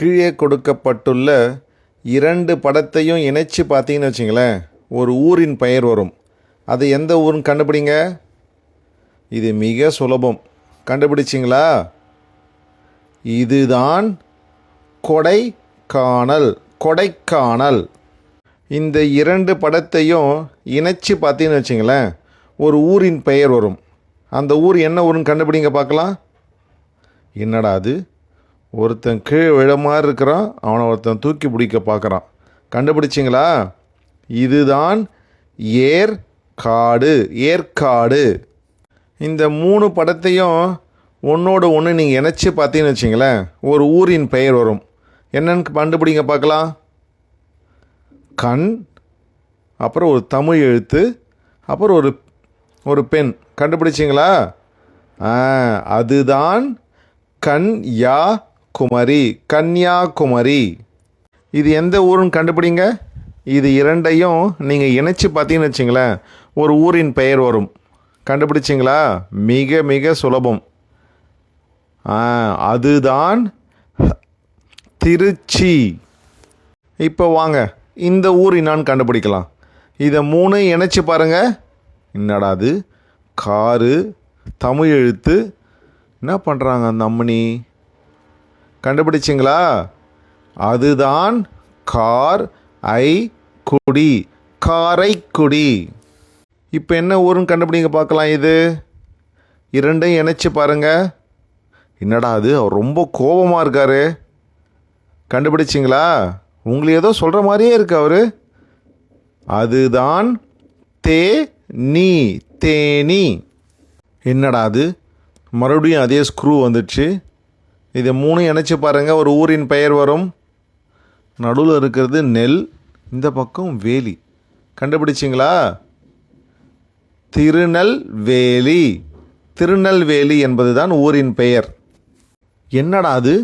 கீழே கொடுக்கப்பட்டுள்ள 2 படத்தையும் இணைச்சு பார்த்தீங்கன்னு வச்சுங்களேன், ஒரு ஊரின் பெயர் வரும். அது எந்த ஊருன்னு கண்டுபிடிங்க. இது மிக சுலபம். கண்டுபிடிச்சிங்களா? இதுதான் கொடைக்கானல். கொடைக்கானல். இந்த 2 படத்தையும் இணைச்சு பார்த்தீங்கன்னு வச்சுங்களேன், ஒரு ஊரின் பெயர் வரும். அந்த ஊர் என்ன ஊருன்னு கண்டுபிடிங்க பார்க்கலாம். என்னடா அது, ஒருத்தன் கீழே விழ மாதிரி இருக்கிறான், அவனை ஒருத்தன் தூக்கி பிடிக்க பார்க்குறான். கண்டுபிடிச்சிங்களா? இதுதான் ஏற்காடு. ஏற்காடு. இந்த 3 படத்தையும் ஒன்றோடு ஒன்று நீங்கள் இணைச்சி பார்த்தீங்கன்னு வச்சிங்களேன், ஒரு ஊரின் பெயர் வரும். என்னன்னு கண்டுபிடிங்க பார்க்கலாம். கண், அப்புறம் ஒரு தமிழ் எழுத்து, அப்புறம் ஒரு பெண். கண்டுபிடிச்சிங்களா? அதுதான் கன்னியாகுமரி. கன்னியாகுமரி. இது எந்த ஊருன்னு கண்டுபிடிங்க. இது 2ஐயும் நீங்கள் இணைச்சி பார்த்தீங்கன்னு வச்சிங்களேன், ஒரு ஊரின் பெயர் வரும். கண்டுபிடிச்சிங்களா? மிக மிக சுலபம். அதுதான் திருச்சி. இப்போ வாங்க, இந்த ஊர் என்னான்னு கண்டுபிடிக்கலாம். இதை 3 இணைச்சி பாருங்கள். என்னடா அது, காரு, தமிழ் எழுத்து, என்ன பண்ணுறாங்க அந்த அம்மனி? கண்டுபிடிச்சிங்களா? அதுதான் குடி. காரைக்குடி. இப்போ என்ன ஊருன்னு கண்டுபிடிங்க பார்க்கலாம். இது 2ஐயும் இணைச்சி பாருங்கள். என்னடா அது, அவர் ரொம்ப கோபமாக இருக்காரு. கண்டுபிடிச்சிங்களா? உங்களுக்கு ஏதோ சொல்கிற மாதிரியே இருக்கு அவர். அதுதான் தேனி. தேனி. என்னடா அது, மறுபடியும் அதே ஸ்க்ரூ வந்துடுச்சு. இதை 3 இணைச்சி பாருங்கள், ஒரு ஊரின் பெயர் வரும். நடுவில் இருக்கிறது நெல், இந்த பக்கம் வேலி. கண்டுபிடிச்சிங்களா? திருநெல்வேலி. திருநெல்வேலி என்பது தான் ஊரின் பெயர். என்னடா அது,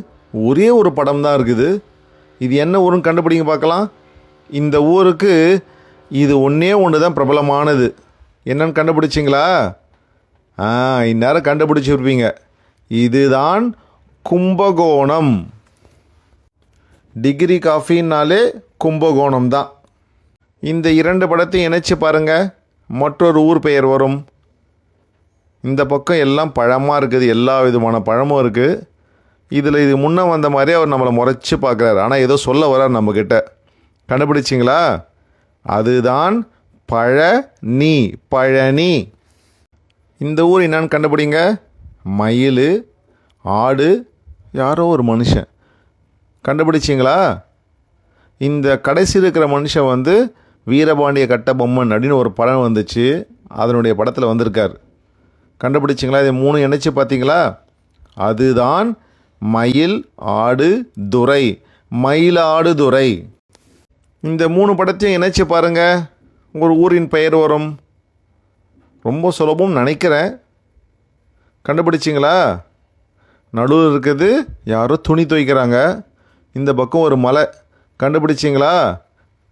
ஒரே ஒரு படம் தான் இருக்குது. இது என்ன ஊருன்னு கண்டுபிடிங்க பார்க்கலாம். இந்த ஊருக்கு இது ஒன்று தான் பிரபலமானது. என்னன்னு கண்டுபிடிச்சிங்களா? இந்நேரம் கண்டுபிடிச்சிருப்பீங்க. இதுதான் கும்பகோணம். டிகிரி காஃபின்னாலே கும்பகோணம் தான். இந்த 2 படத்தையும் இணைச்சி பாருங்கள், மற்றொரு ஊர் பெயர் வரும். இந்த பக்கம் எல்லாம் பழமாக இருக்குது, எல்லா விதமான பழமும் இருக்குது. இதில் இது முன்னே வந்த மாதிரியே அவர் நம்மளை முறைச்சி பார்க்குறாரு, ஆனால் ஏதோ சொல்ல வர்றார் நம்மக்கிட்ட. கண்டுபிடிச்சிங்களா? அதுதான் பழனி. பழனி. இந்த ஊர் என்னான்னு கண்டுபிடிங்க. மயில், ஆடு, யாரோ ஒரு மனுஷன். கண்டுபிடிச்சிங்களா? இந்த கடைசி இருக்கிற மனுஷன் வந்து வீரபாண்டிய கட்டபொம்மன் அப்படின்னு ஒரு படம் வந்துச்சு, அதனுடைய படத்தில் வந்திருக்கார். கண்டுபிடிச்சிங்களா? இதை 3 இணைச்சி பார்த்தீங்களா? அதுதான் மயில் ஆடு துரை. மயிலாடுதுறை. இந்த 3 படத்தையும் இணைச்சி பாருங்கள், ஒரு ஊரின் பெயர் வரும். ரொம்ப சுலபம் நினைக்கிறேன். கண்டுபிடிச்சிங்களா? நடுவில் இருக்குது யாரோ துணி துவைக்கிறாங்க, இந்த பக்கம் ஒரு மலை. கண்டுபிடிச்சிங்களா?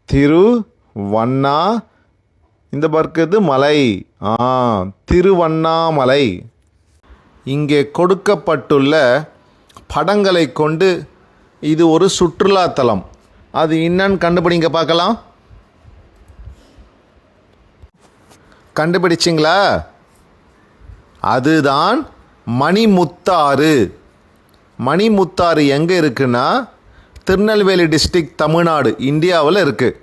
திருவண்ணா. இந்த பக்கத்து மலை. திருவண்ணாமலை. இங்கே கொடுக்கப்பட்டுள்ள படங்களை கொண்டு இது ஒரு சுற்றுலாத்தலம். அது என்னன்னு கண்டுபிடிங்க பார்க்கலாம். கண்டுபிடிச்சிங்களா? அதுதான் மணிமுத்தாறு. மணிமுத்தாறு எங்கே இருக்குன்னா, திருநெல்வேலி டிஸ்ட்ரிக்ட், தமிழ்நாடு, இந்தியாவில் இருக்குது.